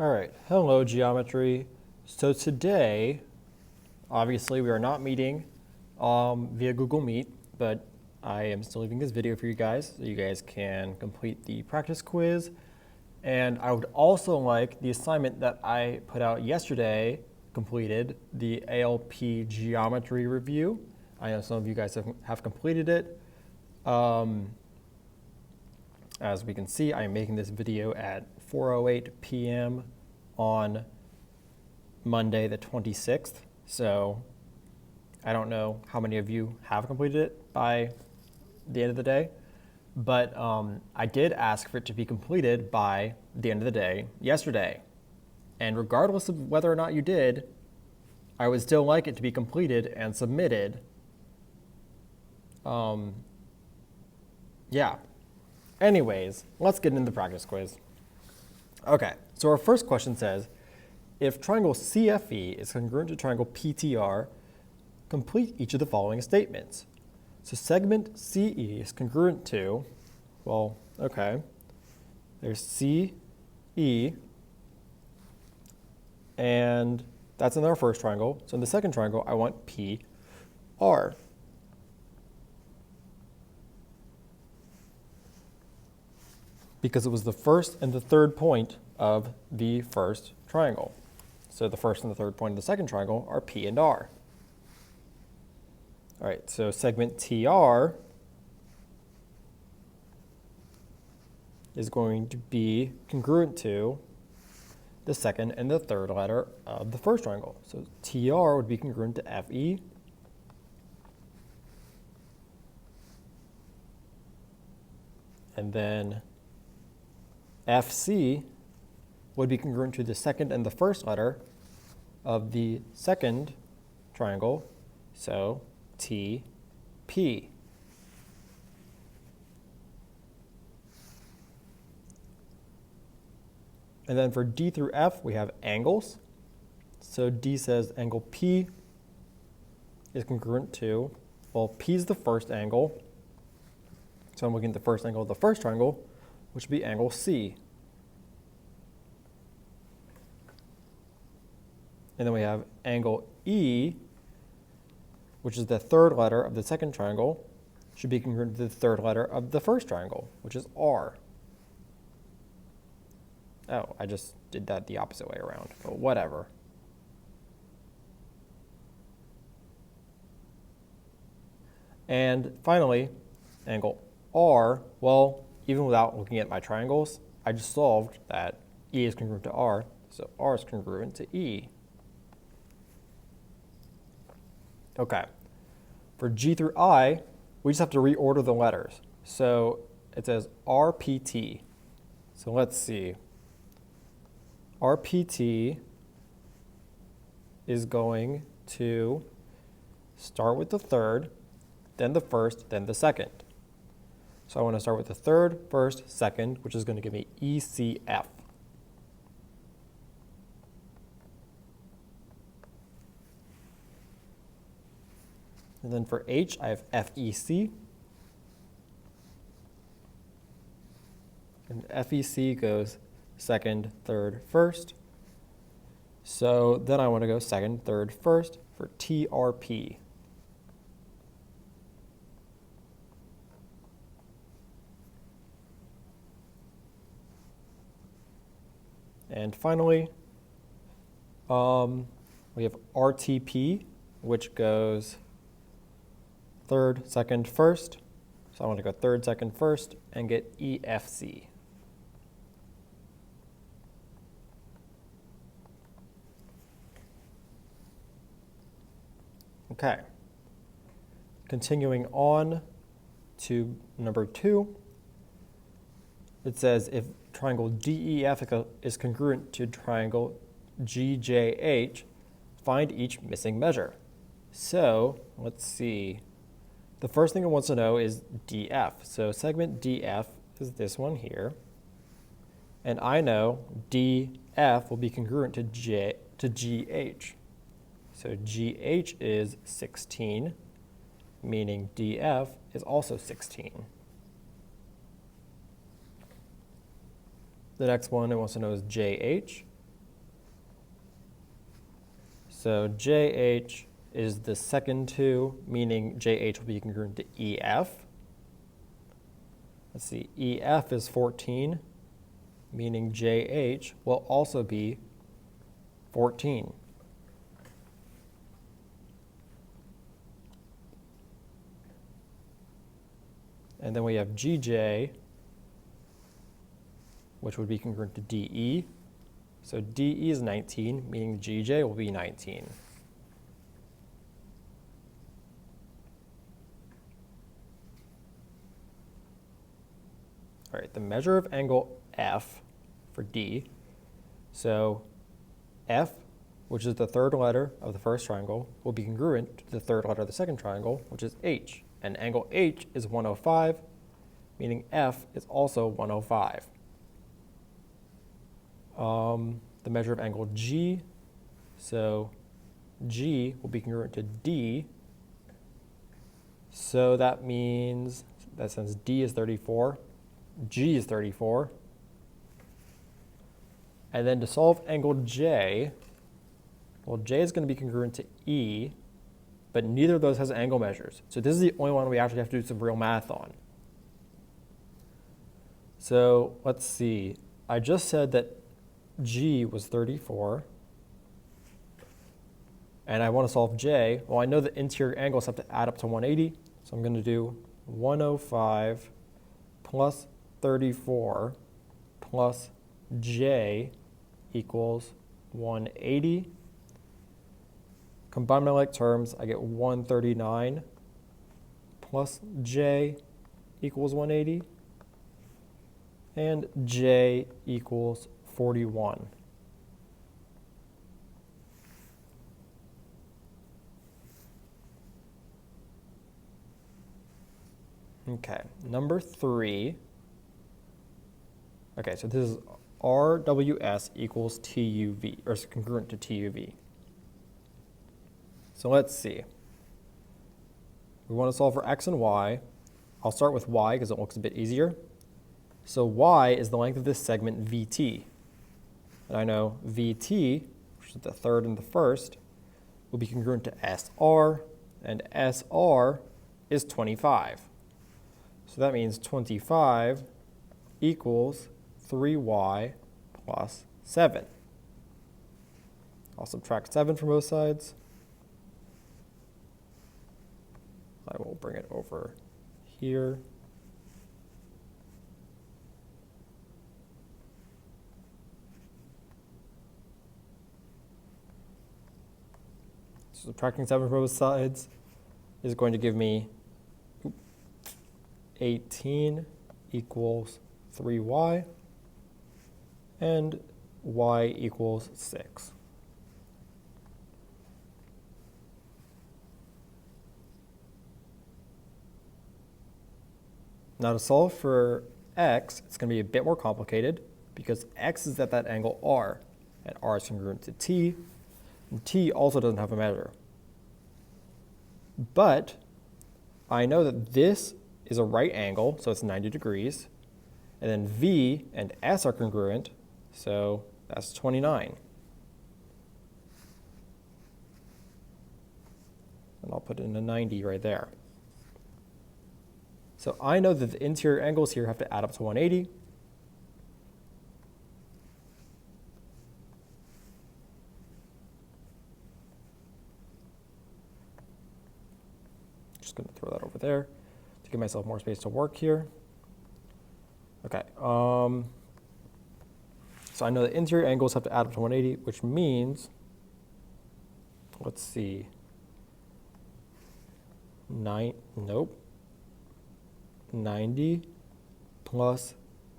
All right, hello geometry. So today, obviously we are not meeting via Google Meet, but I am still leaving this video for you guys so you guys can complete the practice quiz. And I would also like the assignment that I put out yesterday completed, the ALP geometry review. I know some of you guys have completed it. As we can see, I am making this video at 4:08 p.m. on Monday the 26th. So I don't know how many of you have completed it by the end of the day, but I did ask for it to be completed by the end of the day yesterday. And regardless of whether or not you did, I would still like it to be completed and submitted. Yeah. Anyways, let's get into the practice quiz. Okay, so our first question says, if triangle CFE is congruent to triangle PTR, complete each of the following statements. So segment CE is congruent to, well, okay, there's CE, and that's in our first triangle. So in the second triangle, I want PR. Because it was the first and the third point of the first triangle. So the first and the third point of the second triangle are P and R. All right, so segment TR is going to be congruent to the second and the third letter of the first triangle. So TR would be congruent to FE. And then FC would be congruent to the second and the first letter of the second triangle, so TP. And then for D through F, we have angles. So D says angle P is congruent to, well, P is the first angle. So I'm looking at the first angle of the first triangle, which would be angle C. And then we have angle E, which is the third letter of the second triangle, should be congruent to the third letter of the first triangle, which is R. Oh, I just did that the opposite way around, but whatever. And finally, angle R, well, even without looking at my triangles, I just solved that E is congruent to R, so R is congruent to E. Okay, for G through I, we just have to reorder the letters. So it says RPT. So let's see. RPT is going to start with the third, then the first, then the second. So I want to start with the third, first, second, which is going to give me ECF. And then for H, I have FEC. And FEC goes second, third, first. So then I want to go second, third, first for TRP. And finally, we have RTP, which goes third, second, first. So I want to go third, second, first, and get EFC. Okay. Continuing on to number 2, it says if triangle DEF is congruent to triangle GJH, find each missing measure. So let's see. The first thing it wants to know is DF. So segment DF is this one here. And I know DF will be congruent to GH. So GH is 16, meaning DF is also 16. The next one it wants to know is JH. So JH is the second 2, meaning JH will be congruent to EF. Let's see, EF is 14, meaning JH will also be 14. And then we have GJ, which would be congruent to DE. So DE is 19, meaning GJ will be 19. All right, the measure of angle F for D. So F, which is the third letter of the first triangle, will be congruent to the third letter of the second triangle, which is H. And angle H is 105, meaning F is also 105. The measure of angle G, so G will be congruent to D. So that means that since D is 34, G is 34. And then to solve angle J, well, J is going to be congruent to E, but neither of those has angle measures. So this is the only one we actually have to do some real math on. So let's see. I just said that G was 34. And I want to solve J. Well, I know the interior angles have to add up to 180. So I'm going to do 105 plus 34 plus J equals 180. Combine my like terms, I get 139 plus J equals 180. And J equals 41. Okay, number 3. Okay, so this is RWS equals TUV, or is congruent to TUV. So let's see. We want to solve for X and Y. I'll start with Y because it looks a bit easier. So Y is the length of this segment VT. And I know VT, which is the third and the first, will be congruent to SR, and SR is 25. So that means 25 equals 3y plus 7. I'll subtract 7 from both sides. I will bring it over here. So subtracting 7 from both sides is going to give me 18 equals 3y, and y equals 6. Now to solve for x, it's going to be a bit more complicated because x is at that angle r, and r is congruent to t, and t also doesn't have a measure. But I know that this is a right angle, so it's 90 degrees, and then v and s are congruent, so that's 29. And I'll put in a 90 right there. So I know that the interior angles here have to add up to 180. Just going to throw that over there to give myself more space to work here. Okay. So I know the interior angles have to add up to 180, which means, let's see, 90 plus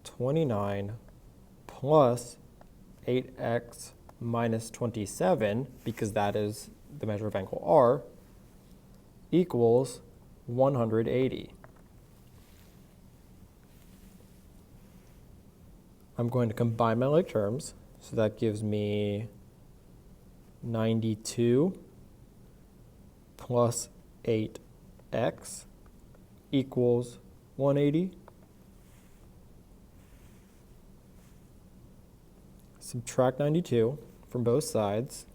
29 plus 8x minus 27, because that is the measure of angle R, equals 180. I'm going to combine my like terms, so that gives me 92 plus 8x equals 180. Subtract 92 from both sides.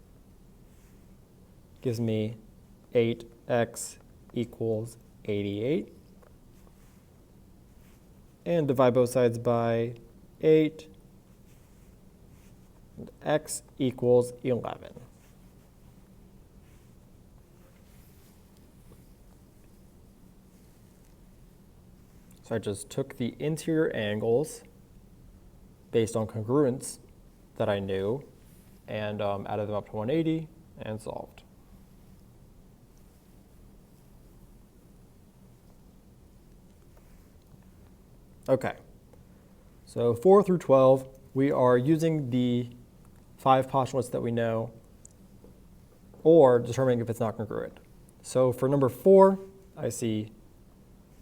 gives me 8x equals 88. And divide both sides by 8. And x equals 11. So I just took the interior angles based on congruence that I knew and added them up to 180 and solved. Okay, so 4 through 12, we are using the 5 postulates that we know or determining if it's not congruent. So for number 4, I see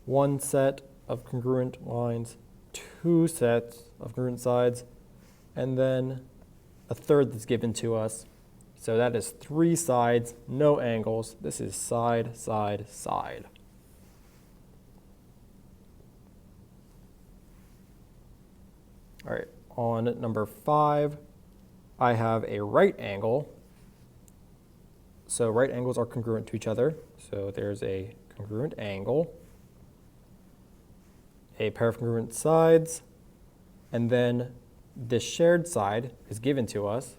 one set of congruent lines, 2 sets of congruent sides, and then a third that's given to us. So that is 3 sides, no angles. This is side, side, side. All right, on number 5, I have a right angle. So right angles are congruent to each other. So there's a congruent angle, a pair of congruent sides, and then this shared side is given to us.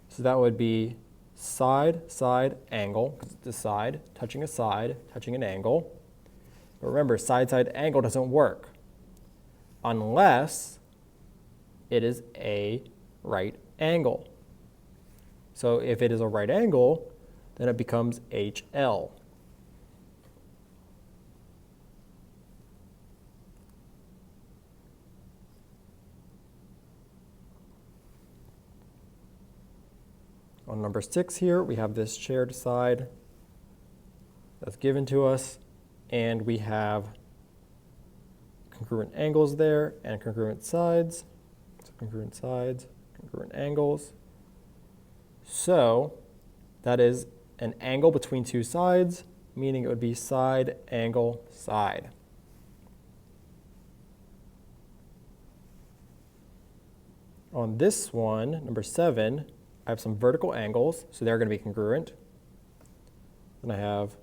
So that would be side, side, angle, because it's the side, touching an angle. But remember, side, side, angle doesn't work unless it is a right angle. So if it is a right angle, then it becomes HL. On number 6 here, we have this shared side that's given to us, and we have congruent angles there and congruent sides. So congruent sides, congruent angles. So that is an angle between 2 sides, meaning it would be side, angle, side. On this one, number 7, I have some vertical angles, so they're going to be congruent. Then I have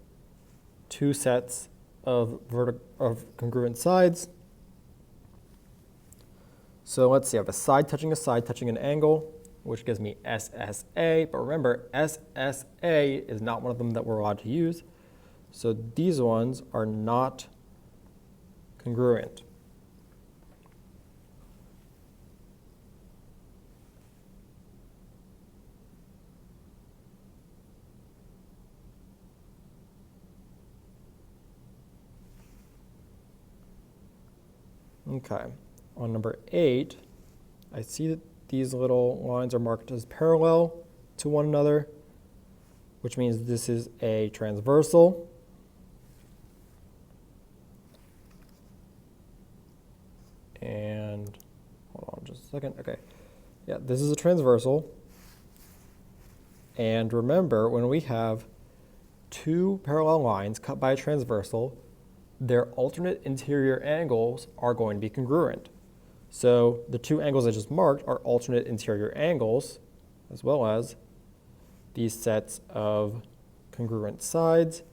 2 sets of congruent sides. So let's see, I have a side touching an angle, which gives me SSA. But remember, SSA is not one of them that we're allowed to use. So these ones are not congruent. Okay, on number 8, I see that these little lines are marked as parallel to one another, which means this is a transversal. And hold on just a second. Okay, yeah, this is a transversal. And remember, when we have 2 parallel lines cut by a transversal, their alternate interior angles are going to be congruent. So the 2 angles I just marked are alternate interior angles, as well as these sets of congruent sides.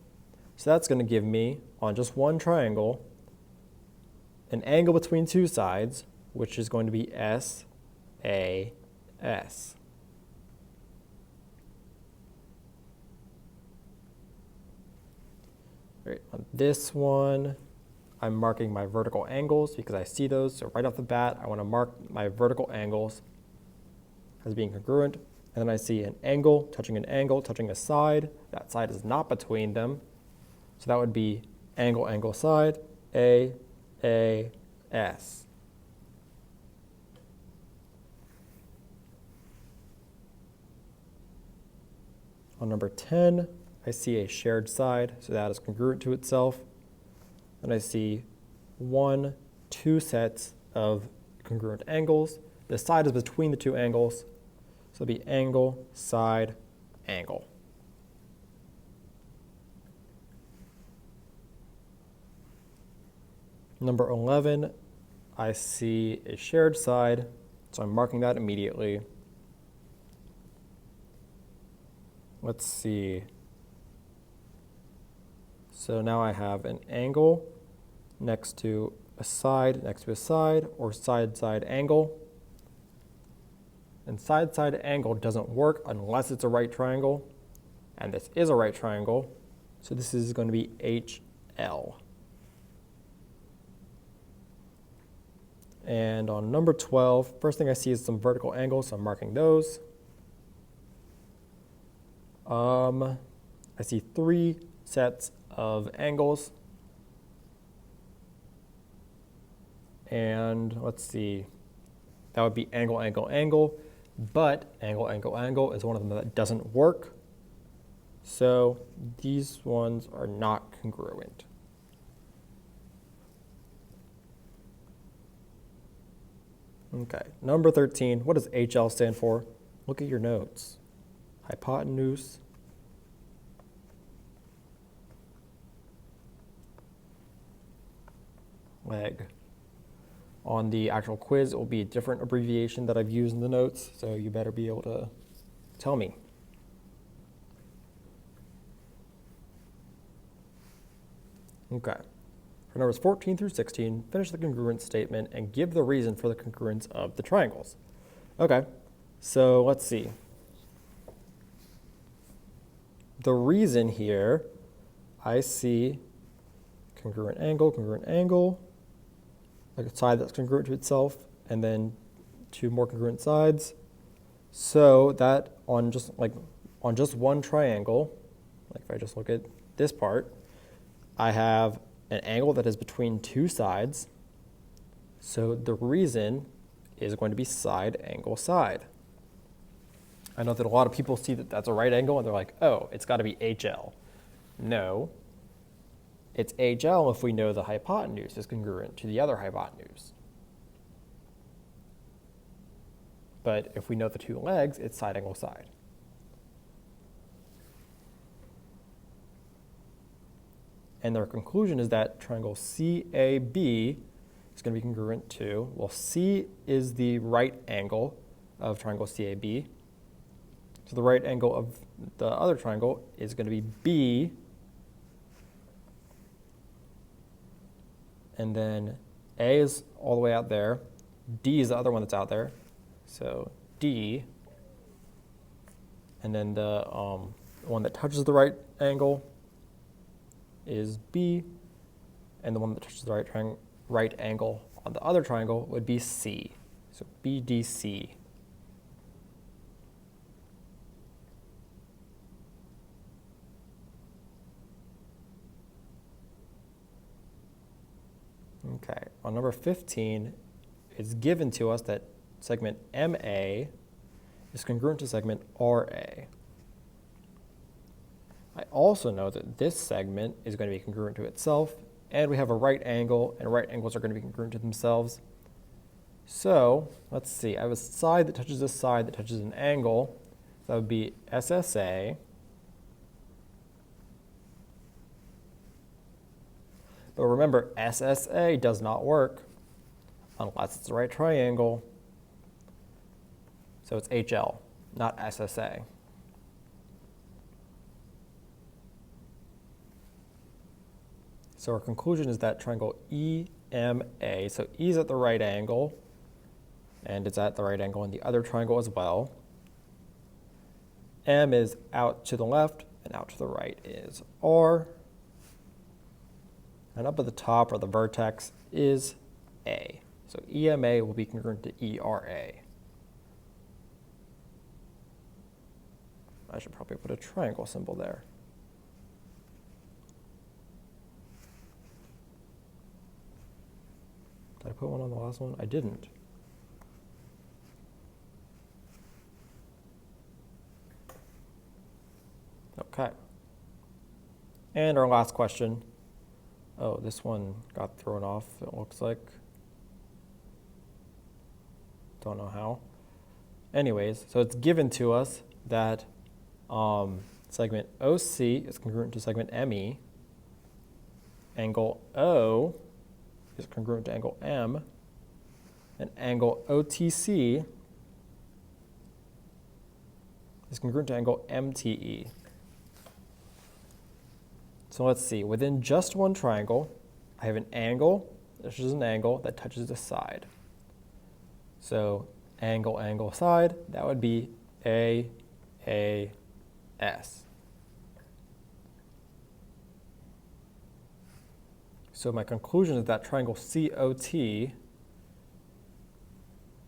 So that's going to give me, on just one triangle, an angle between 2 sides, which is going to be SAS. Right, on this one, I'm marking my vertical angles because I see those. So right off the bat, I want to mark my vertical angles as being congruent. And then I see an angle, touching a side. That side is not between them. So that would be angle, angle, side, AS. On number 10, I see a shared side, so that is congruent to itself. And I see 1, 2 sets of congruent angles. The side is between the 2 angles, so it'll be angle, side, angle. Number 11, I see a shared side, so I'm marking that immediately. Let's see. So now I have an angle next to a side, or side-side angle. And side-side angle doesn't work unless it's a right triangle. And this is a right triangle. So this is going to be HL. And on number 12, first thing I see is some vertical angles, so I'm marking those. I see 3 sets of angles. And let's see, that would be angle, angle, angle, but angle, angle, angle is one of them that doesn't work. So these ones are not congruent. Okay, number 13, what does HL stand for? Look at your notes. Hypotenuse, leg. On the actual quiz, it will be a different abbreviation that I've used in the notes, so you better be able to tell me. Okay. For numbers 14 through 16, finish the congruence statement and give the reason for the congruence of the triangles. Okay, so let's see. The reason here, I see congruent angle, like a side that's congruent to itself, and then 2 more congruent sides. So that on just one triangle, like if I just look at this part, I have an angle that is between 2 sides. So the reason is going to be side, angle, side. I know that a lot of people see that that's a right angle and they're like, oh, it's got to be HL. No, it's HL if we know the hypotenuse is congruent to the other hypotenuse. But if we know the 2 legs, it's side, angle, side. And their conclusion is that triangle CAB is going to be congruent to, well, C is the right angle of triangle CAB. So the right angle of the other triangle is going to be B. And then A is all the way out there. D is the other one that's out there. So D. And then the one that touches the right angle is B. And the one that touches the right angle on the other triangle would be C. So BDC. Okay, on number 15, it's given to us that segment MA is congruent to segment RA. I also know that this segment is going to be congruent to itself, and we have a right angle, and right angles are going to be congruent to themselves. So let's see, I have a side that touches a side that touches an angle. So that would be SSA. But remember, SSA does not work unless it's the right triangle. So it's HL, not SSA. So our conclusion is that triangle EMA, so E is at the right angle, and it's at the right angle in the other triangle as well. M is out to the left, and out to the right is R. And up at the top, or the vertex, is A. So EMA will be congruent to ERA. I should probably put a triangle symbol there. Did I put one on the last one? I didn't. Okay. And our last question. Oh, this one got thrown off, it looks like. Don't know how. Anyways, so it's given to us that segment OC is congruent to segment ME. Angle O is congruent to angle M. And angle OTC is congruent to angle MTE. So let's see, within just one triangle, I have an angle, this is an angle that touches the side. So angle, angle, side, that would be AAS. So my conclusion is that triangle COT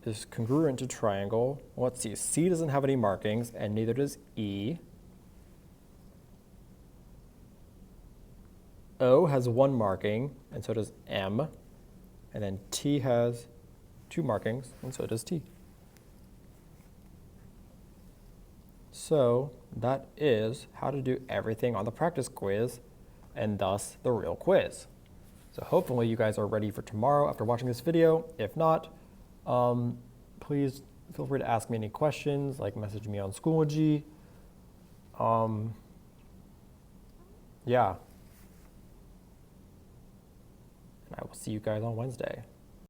is congruent to triangle. Let's see, C doesn't have any markings, and neither does E. O has one marking, and so does M. And then T has two markings, and so does T. So that is how to do everything on the practice quiz, and thus the real quiz. So hopefully you guys are ready for tomorrow after watching this video. If not, please feel free to ask me any questions, like message me on Schoology. Yeah. And I will see you guys on Wednesday.